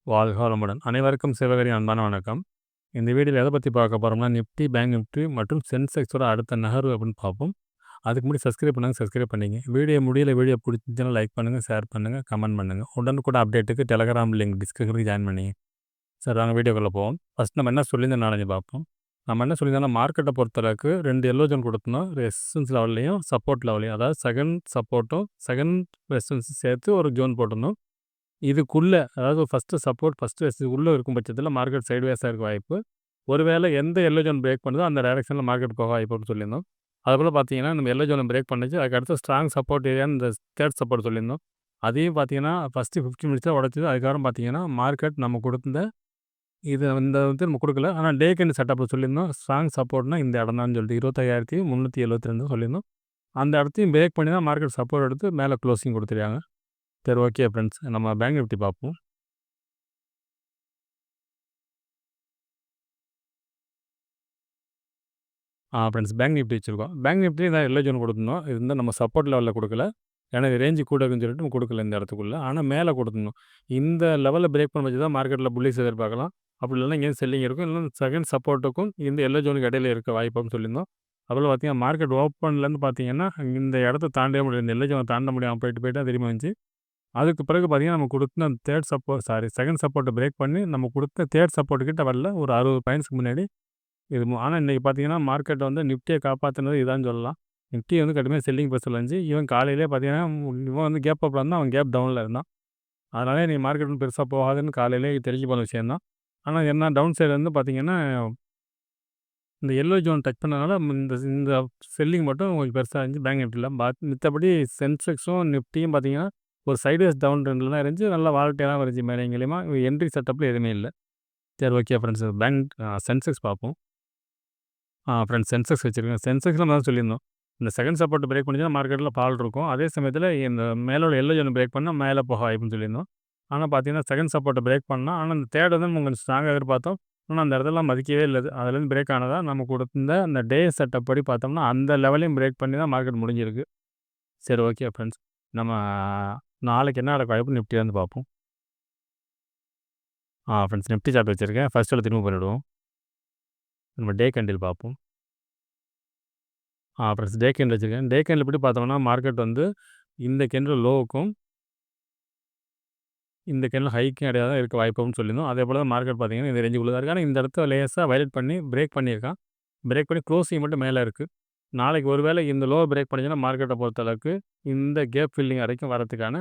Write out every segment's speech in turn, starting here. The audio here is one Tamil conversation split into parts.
வாழ்க வளமுடன். அனைவருக்கும் சிவகரி அன்பான வணக்கம். இந்த வீடியோல எத பத்தி பார்க்க போறோம்னா, நிஃப்டி, பேங்க் நிஃப்டி மற்றும் சென்செக்ஸோட அடுத்த நகர்வு அப்படின்னு பார்ப்போம். அதுக்கு முன்னாடி சப்ஸ்கிரைப் பண்ணாங்க, சப்ஸ்கிரைப் பண்ணிங்க. வீடியோ பிடிச்சிருந்துச்சுன்னா லைக் பண்ணுங்க, ஷேர் பண்ணுங்க, கமெண்ட் பண்ணுங்க. உடனுக்குடன் அப்டேட்டுக்கு டெலகிராம் லிங்க் டிஸ்கிரிப்ஷன்ல ஜாயின் பண்ணிங்க. சரி வாங்க வீடியோக்குள்ள போவோம். ஃபர்ஸ்ட் நம்ம என்ன சொல்லியிருந்தோம் நாலஞ்சு பார்ப்போம். நம்ம என்ன சொல்லியிருந்தோம்னா, மார்க்கெட்ட பொறுத்தளவுக்கு 2 எல்லோ ஜோன் கொடுத்திருந்தோம். ரெசிஸ்டன்ஸ் லெவல்லயும், சப்போர்ட் லெவல்லயும். அதாவது செகண்ட் சப்போர்ட்டும், செகண்ட் ரெசிஸ்டன்ஸும் சேர்த்து ஒரு ஜோன் போட்டிருந்தோம். இதுக்குள்ள அதாவது ஃபர்ஸ்ட் ரெசிஸ்டன்ஸ் உள்ள இருக்கும் பட்சத்தில மார்க்கெட் சைட்வேஸா இருக்க வாய்ப்பு. ஒருவேளை எந்த எல்லோ ஜோன் பிரேக் பண்ணுதோ அந்த டைரக்ஷன்ல மார்க்கெட் போக வாய்ப்புன்னு சொல்லியிருந்தோம். அதுபோல பார்த்தீங்கன்னா, நம்ம எல்லோ ஜோன பிரேக் பண்ணுச்சு. அதுக்கு அடுத்து ஸ்ட்ராங் சப்போர்ட் ஏரியான்னு இந்த தேர்ட் சப்போர்ட் சொல்லியிருந்தோம். அதையும் பார்த்தீங்கன்னா, ஃபர்ஸ்ட்டு 15 மினிட்ஸ்ல உடைச்சது. அதுக்கப்புறம் பார்த்தீங்கன்னா, மார்க்கெட் நம்ம கொடுத்திருந்த இந்த வந்து நம்ம கொடுக்கல. ஆனா டே கேண்டில் செட்டப்ல சொல்லியிருந்தோம். ஸ்ட்ராங் சப்போர்ட்னா இந்த இடம் தான்னு சொல்லிட்டு 25,372 சொல்லியிருந்தோம். அந்த இடத்தையும் பிரேக் பண்ணி தான் மார்க்கெட் சப்போர்ட் எடுத்து மேல க்ளோசிங் கொடுத்துருக்காங்க. சரி ஓகே ஃப்ரெண்ட்ஸ். நம்ம பேங்க் நிஃப்டி பார்ப்போம். ஃப்ரெண்ட்ஸ் பேங்க் நிஃப்டி வச்சிருக்கோம். பேங்க் நிஃப்டி தான் எல்லோ ஜோன் கொடுத்துருந்தோம். இது வந்து நம்ம சப்போர்ட் லெவலில் கொடுக்கல. ஏன்னா இது ரேஞ்சு கூட இருக்குன்னு சொல்லிட்டு நம்ம கொடுக்கல இந்த இடத்துக்குள்ள. ஆனால் மேலே கொடுத்துருந்தோம். இந்த லெவலில் பிரேக் பண்ண வச்சு தான் மார்க்கெட்டில் புல்லிஸ் எதிர்பார்க்கலாம். அப்படி இல்லைன்னா இங்கேயும் செல்லிங் இருக்கும். இல்லைன்னா செகண்ட் சப்போர்ட்டுக்கும் இந்த எல்லோ ஜோனுக்கு இடையில இருக்க வாய்ப்புன்னு சொல்லியிருந்தோம். அப்புறம் பார்த்தீங்கன்னா மார்க்கெட் ஓப்பன்லேருந்து பார்த்தீங்கன்னா இந்த இடத்த தாண்டவே முடியாது. இந்த எல்லோ ஜோனை தாண்ட முடியாமல் போயிட்டு போயிட்டு தான் திரும்பி வந்துச்சு. அதுக்கு பிறகு பார்த்தீங்கன்னா நம்ம கொடுத்த அந்த செகண்ட் சப்போர்ட்டை பிரேக் பண்ணி நம்ம கொடுத்த தேர்ட் சப்போர்ட் கிட்ட வரல. ஒரு 60 பாயிண்ட்ஸ்க்கு முன்னாடி ஆனா இன்னைக்கு பார்த்தீங்கன்னா, மார்க்கெட் வந்து நிஃப்டிய காப்பாத்துனது இதான்னு சொல்லலாம். நிஃப்டி வந்து கடுமையா செல்லிங் ப்ரெஷர்ல இருந்துச்சு. ஈவன் காலையிலேயே பார்த்தீங்கன்னா, இவன் வந்து கேப் அப்ல இருந்தான். அவன் கேப் டவுன்ல இருந்தான். அதனால இன்னைக்கு மார்க்கெட் ஒண்ணும் பெருசா போகாதுன்னு காலையிலேயே தெரிஞ்சு போன விஷயம் தான். ஆனா என்ன டவுன் சைட்ல இருந்து பார்த்தீங்கன்னா, இந்த எல்லோ ஜோன் டச் பண்ணதுனால இந்த இந்த செல்லிங் மட்டும் கொஞ்சம் பெருசா இருந்துச்சு பேங்க் நிஃப்டில. மித்தபடி சென்செக்ஸும், நிஃப்டியும் பார்த்தீங்கன்னா, ஒரு சைட்வேஸ் டவுன் ட்ரெண்ட்ல தான் இருந்துச்சு. நல்லா வாலட்டைலா இருந்துச்சு மேலயும் கீழயுமா. என்ட்ரி செட்டப்ல எதுவுமே இல்ல. சரி ஓகே ஃப்ரெண்ட்ஸ். சென்செக்ஸ் பார்ப்போம். ஃப்ரெண்ட்ஸ் சென்செக்ஸ் வச்சிருக்கேன். சென்செக்ஸ்ல நம்ம தான் சொல்லியிருந்தோம். இந்த செகண்ட் சப்போர்ட் பிரேக் பண்ணிச்சுன்னா மார்க்கெட்டில ஃபால் இருக்கும். அதே சமயத்தில இந்த மேல உள்ள எல்லோ ஜோன் பிரேக் பண்ணா மேல போக வாய்ப்புன்னு சொல்லியிருந்தோம். ஆனா பார்த்தீங்கன்னா, செகண்ட் சப்போர்ட்ட பிரேக் பண்ணா, ஆனா அந்த தேர்ட் வந்து நம்ம கொஞ்சம் ஸ்ட்ராங்கா எதிர்பார்த்தோம். ஆனா அந்த இடத்துல மதிக்கவே இல்ல அது. அதுலேருந்து பிரேக் ஆனதா நம்ம கொடுத்திருந்த அந்த டே செட்டப் படி பார்த்தோம்னா, அந்த லெவலையும் பிரேக் பண்ணி தான் மார்க்கெட் முடிஞ்சிருக்கு. சரி ஓகே ஃப்ரெண்ட்ஸ். நம்ம நாளைக்கு என்ன நடக்க வாய்ப்புன்னு நிஃப்டில இருந்து பார்ப்போம். ஃப்ரெண்ட்ஸ் நிஃப்டி சார்ட் வச்சிருக்கேன். ஃபர்ஸ்ட்டோட திரும்ப பண்ணிடுவோம். நம்ம டே கேண்டில் பார்ப்போம். ஃப்ரெண்ட்ஸ் டே கேண்டில் வச்சிருக்கேன். டே கேண்டில் படி பார்த்தோம்னா, மார்க்கெட் வந்து இந்த கேண்டில் லோவுக்கும், இந்த கேண்டில் ஹைக்கும் இடையில தான் இருக்க வாய்ப்புன்னு சொல்லியிருந்தோம். அதேபோல தான் மார்க்கெட் பார்த்தீங்கன்னா, இந்த ரேஞ்சுக்குள்ள தான் இருக்கு. ஆனா இந்த இடத்த லேசா வயலேட் பண்ணி பிரேக் பண்ணியிருக்கான். பிரேக் பண்ணி க்ளோசிங் மட்டும் மேல இருக்கு. நாளைக்கு ஒரு வேளை இந்த லோவ பிரேக் பண்ணுச்சுன்னா, மார்க்கெட்ட பொறுத்தளவுக்கு இந்த கேப் ஃபில்லிங் வரைக்கும் வரதுக்கான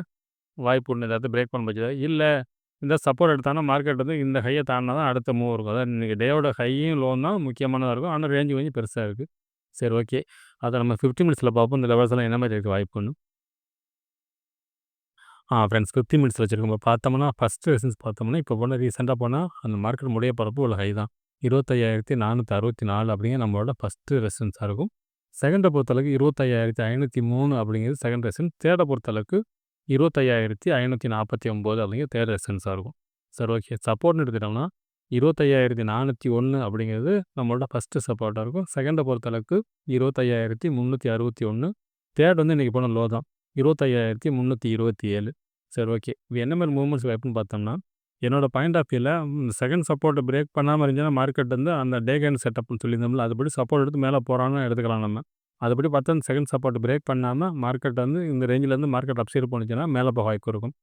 வாய்ப்பு உண்டு. இந்த இடத்த பிரேக் பண்ண பட்சத்தில. இல்ல இந்த சப்போர்ட் எடுத்தாங்கன்னா, மார்க்கெட் வந்து இந்த ஹைய தாண்டுனா தான் அடுத்த மூவ் இருக்கும். அதாவது இன்னைக்கு டேவோட ஹையும் லோவும் தான் முக்கியமானதா இருக்கும். ஆனா ரேஞ்ச் கொஞ்சம் பெருசா இருக்கு. சரி ஓகே. அத நம்ம 50 மினிட்ஸ்ல பார்ப்போம். இந்த லெவல்ஸ்லாம் என்ன மாரி இருக்க வாய்ப்புன்னு. ஃப்ரெண்ட்ஸ் 50 மினிட்ஸ் வச்சிருக்கோம். இப்ப பார்த்தோம்னா, ஃபர்ஸ்ட் ரெசிஸ்டன்ஸ் பார்த்தோம்னா, இப்போ போன ரீசென்ட்டா போனா, அந்த மார்க்கெட் முடிய போறப்போ உள்ள ஹை தான். 25,464 அப்படிங்கிறது நம்மளோட ஃபர்ஸ்ட் ரெசிஸ்டன்ஸா இருக்கும். செகண்ட பொறுத்தளவுக்கு 25,503 அப்படிங்கிறது செகண்ட் ரெசிஸ்டன்ஸ். தேர்ட பொறுத்தளவுக்கு 25,549 அப்படிங்கிறது தேர்ட் ரெசிஸ்டன்ஸா இருக்கும். சரி ஓகே. சப்போர்ட்னு எடுத்துட்டோம்னா, 25,401 அப்படிங்கிறது நம்மளோட ஃபர்ஸ்ட் சப்போர்ட்டா இருக்கும். செகண்ட பொறுத்தளவுக்கு 25,361. தேர்ட் வந்து இன்னைக்கு போன லோ தான். 25,327. சரி ஓகே. இது என்ன மாரி மூவ்மெண்ட்ஸ் வைப்புன்னு பார்த்தோம்னா, என்னோட பாயிண்ட் ஆஃப் வியூல செகண்ட் சப்போர்ட்ட பிரேக் பண்ணாம இருந்துச்சுன்னா, மார்க்கெட் வந்து அந்த டே கேண்ட் செட்டப்னு சொல்லியிருந்தோம்ல, அதுபடி சப்போர்ட் எடுத்து மேல போறான்னு எடுத்துக்கலாம் நம்ம. அதுபடி பார்த்தா அந்த செகண்ட் சப்போர்ட் பிரேக் பண்ணாம மார்க்கெட் வந்து இந்த ரேஞ்சிலேருந்து மார்க்கெட் அப் சைடு போணுச்சுன்னா, மேல போக வாய்ப்பு இருக்கும்.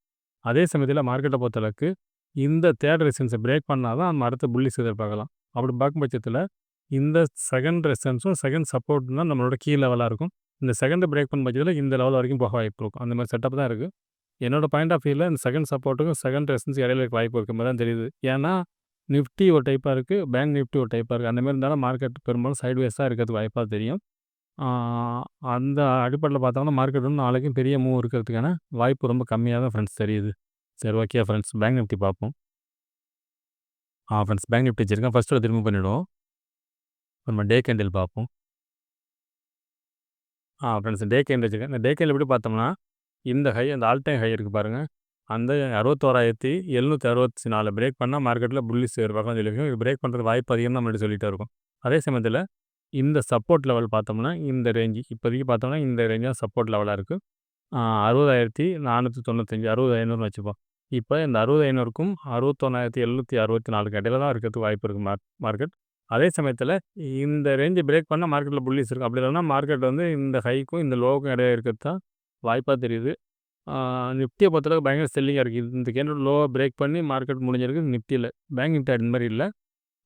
அதே சமயத்தில மார்க்கெட்ட பொறுத்தளவுக்கு இந்த தேர்ட் ரெசிஸ்டன்ஸ பிரேக் பண்ணா தான் நம்ம அடுத்த புல்லிஷ் எதிர்பார்க்கலாம். அப்படி பார்க்கும் பட்சத்தில, இந்த செகண்ட் ரெசிஸ்டன்ஸும், செகண்ட் சப்போர்ட்டும் தான் நம்மளோட கீ லெவலா இருக்கும். இந்த செகண்ட பிரேக் பண்ணும் பட்சத்தில இந்த லெவல் வரைக்கும் போக வாய்ப்பு இருக்கும். அந்த மாரி செட்டப் தான் இருக்கு. என்னோட பாயிண்ட் ஆஃப் வியூல இந்த செகண்ட் சப்போர்ட்டுக்கும், செகண்ட் ரெசிஸ்டன்ஸ் இடையில இருக்க வாய்ப்பு இருக்க மாரி தான் தெரியுது. ஏன்னா, நிஃப்டி ஒரு டைப்பா இருக்கு. பேங்க் நிஃப்டி ஒரு டைப்பா இருக்கு. அந்த மாரி இருந்தாலும் மார்க்கெட் பெரும்பாலும் சைட்வேஸா இருக்கிறதுக்கு வாய்ப்பா தெரியும். ஆ அந்த அடிப்படையில பார்த்தோம்னா, மார்க்கெட் வந்து நாளைக்கும் பெரிய மூவ் இருக்கிறதுக்கான வாய்ப்பு ரொம்ப கம்மியா தான் ஃப்ரெண்ட்ஸ் தெரியுது. சரி ஓகே ஃப்ரெண்ட்ஸ். பேங்க் நிஃப்டி பார்ப்போம். ஃப்ரெண்ட்ஸ் பேங்க் நிஃப்டி வச்சிருக்கேன். ஃபர்ஸ்ட்டோட திரும்ப பண்ணிடுவோம். நம்ம டே கேண்டில் பார்ப்போம். ஃப்ரெண்ட்ஸ் டே கேண்டில் வச்சிருக்கேன். இந்த டே கேண்டில் எப்படி பார்த்தோம்னா, இந்த ஹை அந்த ஆல் டைம் ஹை இருக்கு பாருங்க. அந்த 61,764 பிரேக் பண்ணா மார்க்கெட்ல புல்லிஷ் எதிர்பார்க்கலாம்னு சொல்லியிருக்கோம். இது பிரேக் பண்றதுக்கு வாய்ப்பு அதிகம்னு நம்ம சொல்லிட்டே இருக்கோம். அதே சமயத்தில இந்த சப்போர்ட் லெவல் பார்த்தோம்னா, இந்த ரேஞ்சு இப்போதைக்கு பார்த்தோம்னா, இந்த ரேஞ்ச் தான் சப்போர்ட் லெவலா இருக்கு. 60,495 60,500ன்னு வச்சுப்போம். இப்ப இந்த 60,500க்கும் 61,764க்கு இடையில தான் இருக்கிறதுக்கு வாய்ப்பு இருக்கு மார்க்கெட். அதே சமயத்தில இந்த ரேஞ்ச பிரேக் பண்ணா மார்க்கெட்ல புல்லிஷ் இருக்கு. அப்படி இல்லன்னா மார்க்கெட் வந்து இந்த ஹைக்கும், இந்த லோவுக்கும் இடையில இருக்கிறது தான் வாய்ப்பா தெரியுது. நிஃப்டிய பொறுத்தளவுக்கு பயங்கர செல்லிங்கா இருக்கு. இந்த கேண்டல் லோவ பிரேக் பண்ணி மார்க்கெட் முடிஞ்சிருக்கு நிஃப்டில. பேங்க் நிஃப்டி அந்த மாரி இல்ல.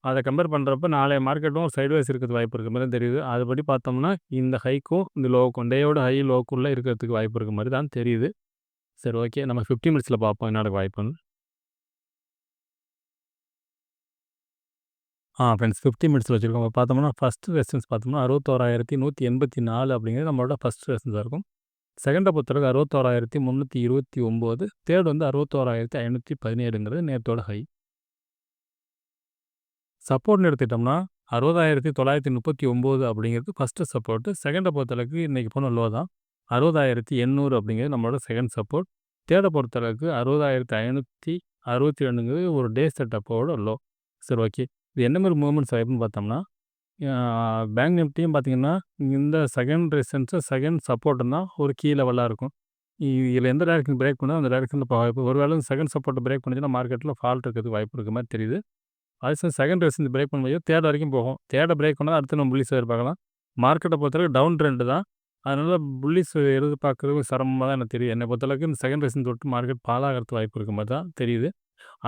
அத கம்பேர் பண்றப்ப நாளைய மார்க்கெட்டும் சைட்வேஸ் இருக்கிறதுக்கு வாய்ப்பு இருக்க மாரி தான் தெரியுது. அதுபடி பார்த்தோம்னா, இந்த ஹைக்கும், இந்த லோவுக்கும் டேயோட ஹை லோக்குள்ள இருக்கிறதுக்கு வாய்ப்பு இருக்க மாரி தான் தெரியுது. சரி ஓகே. நம்ம 50 மினிட்ஸ்ல பார்ப்போம் என்ன நடக்க வாய்ப்புன்னு. ஃப்ரெண்ட்ஸ் 50 மினிட்ஸ்ல வச்சிருக்கோம். பார்த்தோம்னா, ஃபர்ஸ்ட் ரெசிஸ்டன்ஸ் பார்த்தோம்னா 61,184 அப்படிங்கிறது நம்மளோட ஃபர்ஸ்ட் ரெசிஸ்டன்ஸா இருக்கும். செகண்ட பொறுத்தளவுக்கு 61,329. தேர்ட் வந்து 61,517ங்கிறது நேத்தோட ஹை. சப்போர்ட்னு எடுத்துக்கிட்டோம்னா, 60,939 அப்படிங்கிறது ஃபர்ஸ்ட் சப்போர்ட். செகண்ட பொறுத்தளவுக்கு இன்னைக்கு போன லோ தான். 60,800 அப்படிங்கிறது நம்மளோட செகண்ட் சப்போர்ட். தேர்ட பொறுத்தளவுக்கு 60,562ங்கிறது ஒரு டே செட்டப்போட லோ. சரி ஓகே. இது என்ன மாரி மூவ்மெண்ட்ஸ் ஆயிருக்குன்னு பார்த்தோம்னா, பேங்க் நிஃப்டியும் பார்த்தீங்கன்னா, இந்த செகண்ட் ரெசிஸ்டன்ஸும், செகண்ட் சப்போர்ட்டும் தான் ஒரு கீ லெவலா இருக்கும். இதில எந்த டைரக்ஷன் பிரேக் பண்ணா அந்த டைரக்ஷன்ல ஒரு வேள செகண்ட் சப்போர்ட்ட பிரேக் பண்ணுச்சுன்னா மார்க்கெட்ல ஃபால்ட் இருக்கிறதுக்கு வாய்ப்பு இருக்க மாரி தெரியுது. அது செகண்ட் ரெசிஸ்டன்ஸ் பிரேக் பண்ணும்போது தேர்ட் வரைக்கும் போகும். தேர்ட பிரேக் பண்ணா அடுத்து நம்ம புல்லிஷ் எதிர்பார்க்கலாம். மார்க்கெட்ட பொறுத்தவரைக்கும் டவுன் ட்ரெண்ட் தான். அதனால புல்லிஷ் எதிர்பார்க்கிறது சிரமமா தான் எனக்கு தெரியுது. என்னை பொறுத்தளவுக்கு இந்த செகண்ட் ரெசிஸ்டன்ஸ் தொட்டு மார்க்கெட் பாழாகறதுக்கு வாய்ப்பு இருக்க மாரி தான் தெரியுது.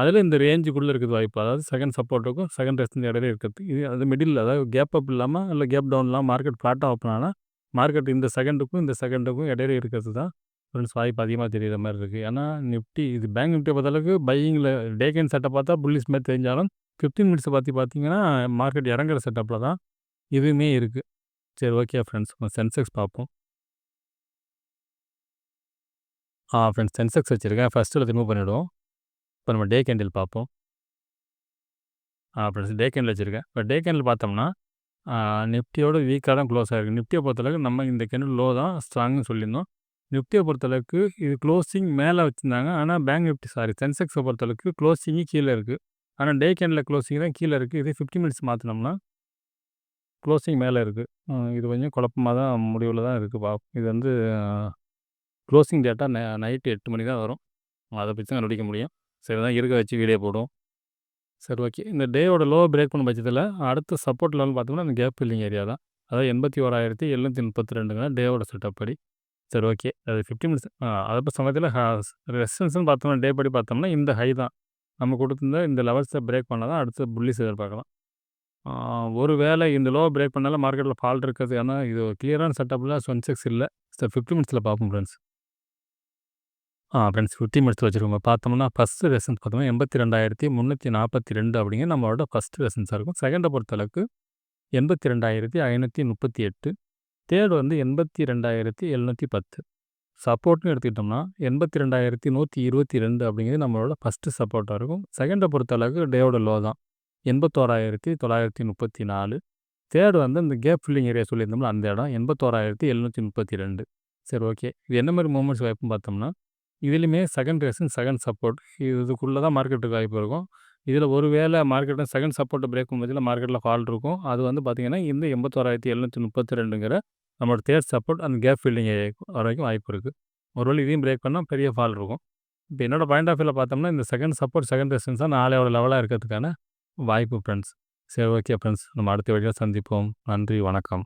அதில இந்த ரேஞ்சுக்குள்ள இருக்குது வாய்ப்பு. அதாவது செகண்ட் சப்போர்ட்டுக்கும், செகண்ட் ரெசிஸ்டன்ஸ் இடையில இருக்கிறது. இது அது மிடில்ல அதாவது கேப் அப் இல்லாம, இல்ல கேப் டவுன் இல்லாம மார்க்கெட் ஃப்ளாட்டா ஓப்பன் ஆனா, மார்க்கெட் இந்த செகண்டுக்கும், இந்த செகண்டுக்கும் இடையில இருக்கிறது தான் ஃப்ரெண்ட்ஸ் வாய்ப்பு அதிகமா தெரியிற மாரி இருக்கு. ஏன்னா நிஃப்டி இது பேங்க் நிஃப்டிய பொறுத்தளவுக்கு பையிங்ல டே கேன் செட்டப் பார்த்தா புல்லிஷ் மாரி தெரிஞ்சாலும், 15 மினிட்ஸ பார்த்தீங்கன்னா, மார்க்கெட் இறங்குற செட்டப்ல தான் இதுவுமே இருக்கு. சரி ஓகே ஃப்ரெண்ட்ஸ். சென்செக்ஸ் பார்ப்போம். ஃப்ரெண்ட்ஸ் சென்செக்ஸ் வச்சிருக்கேன். ஃபர்ஸ்ட்ல ரிமூவ் பண்ணிடுவோம். இப்ப நம்ம டே கேண்டில் பார்ப்போம். ஃப்ரெண்ட்ஸ் டே கேண்டில் வச்சிருக்கேன். இப்ப டே கேண்டில் பார்த்தோம்னா, நிஃப்டியோட வீக்கா தான் க்ளோஸ் ஆயிருக்கு. நிஃப்டிய பொறுத்தளவுக்கு நம்ம இந்த கேண்டில் லோ தான் ஸ்ட்ராங்ன்னு சொல்லியிருந்தோம். நிஃப்டிய பொறுத்தளவுக்கு இது க்ளோசிங் மேல வச்சிருந்தாங்க. ஆனா பேங்க் நிஃப்டி சென்செக்ஸ பொறுத்தளவுக்கு க்ளோசிங் கீழ இருக்கு. ஆனா டே கேண்டில்ல க்ளோசிங் தான் கீழ இருக்கு. இதே 50 மினிட்ஸ் மாத்துனோம்னா, க்ளோசிங் மேல இருக்கு. இது கொஞ்சம் குழப்பமா தான் முடிவுல தான் இருக்கு. இது வந்து க்ளோசிங் டேட்டா நைட் 8 மணி தான் வரும். அத வச்சு தான் கண்டுபிடிக்க முடியும். சரி தான் இருக்க வச்சு வீடியோ போடுவோம். சரி ஓகே. இந்த டேயோட லோவ பிரேக் பண்ண பட்சத்தில, அடுத்த சப்போர்ட் லெவல்னு பார்த்தோம்னா, அந்த கேப் ஃபில்லிங் ஏரியா தான். அதாவது 81,732ங்க டேவோட செட்டப் படி. சரி ஓகே. அது 50 மினிட்ஸ் அது சமயத்தில ரெசிஸ்டன்ஸ்ன்னு பார்த்தோம்னா, டே படி பார்த்தோம்னா, இந்த ஹை தான். நம்ம குடுத்திருந்த இந்த லெவல்ஸ பிரேக் பண்ணா தான் அடுத்து புல்லிஷ் எதிர்பார்க்கலாம். ஒரு வேளை இந்த லோவ பிரேக் பண்ணாலும் மார்க்கெட்ல ஃபால் இருக்கிறது. ஏன்னா, இது ஒரு கிளியரான செட்டப்ல சென்செக்ஸ் இல்ல. 50 மினிட்ஸ்ல பார்ப்போம் ஃப்ரெண்ட்ஸ். ஃப்ரெண்ட்ஸ் 50 மினிட்ஸ் வச்சிருக்கோம். பார்த்தோம்னா, ஃபர்ஸ்ட் ரெசிஸ்டன்ஸ் பார்த்தோம்னா 82,342 அப்படிங்கிறது நம்மளோட ஃபர்ஸ்ட் ரெசிஸ்டன்ஸா இருக்கும். செகண்ட பொறுத்தளவுக்கு 82,538. தேர்ட் வந்து 82,710. சப்போர்ட்னு எடுத்துக்கிட்டோம்னா, 82,122 அப்படிங்கிறது நம்மளோட ஃபர்ஸ்ட் சப்போர்ட்டா இருக்கும். செகண்ட பொறுத்தளவுக்கு டேவோட லோ தான். 81,934. தேர்ட் வந்து இந்த கேப் ஃபில்லிங் ஏரியா சொல்லியிருந்தோம்ல அந்த இடம் 81,732. சரி ஓகே. இது என்ன மாரி மூவ்மெண்ட்ஸ் வாய்ப்புன்னு பார்த்தோம்னா, இதிலுமே செகண்ட் ரெசிஸ்டன்ஸ், செகண்ட் சப்போர்ட் இதுக்குள்ள தான் மார்க்கெட்டுக்கு வாய்ப்பு இருக்கும். இதில ஒரு வேள மார்க்கெட்ல செகண்ட் சப்போர்ட்ட பிரேக் பண்ணும்போதுல மார்க்கெட்ல ஃபால் இருக்கும். அது வந்து பார்த்தீங்கன்னா, இந்த 81,732ங்கிற நம்மளோட தேர்ட் சப்போர்ட் அந்த கேப் ஃபில்லிங் ஏரியா வரைக்கும் வாய்ப்பு இருக்கு. ஒருவேள இதையும் பிரேக் பண்ணா பெரிய ஃபால் இருக்கும். இப்ப என்னோட பாயிண்ட் ஆஃப் வியூல பார்த்தோம்னா, இந்த செகண்ட் சப்போர்ட், செகண்ட் ரெசிஸ்டன்ஸ் தான் நாளையோட லெவலா இருக்கிறதுக்கான வாய்ப்பு ஃப்ரெண்ட்ஸ். சரி ஓகே ஃப்ரெண்ட்ஸ். நம்ம அடுத்த வீடியோல சந்திப்போம். நன்றி, வணக்கம்.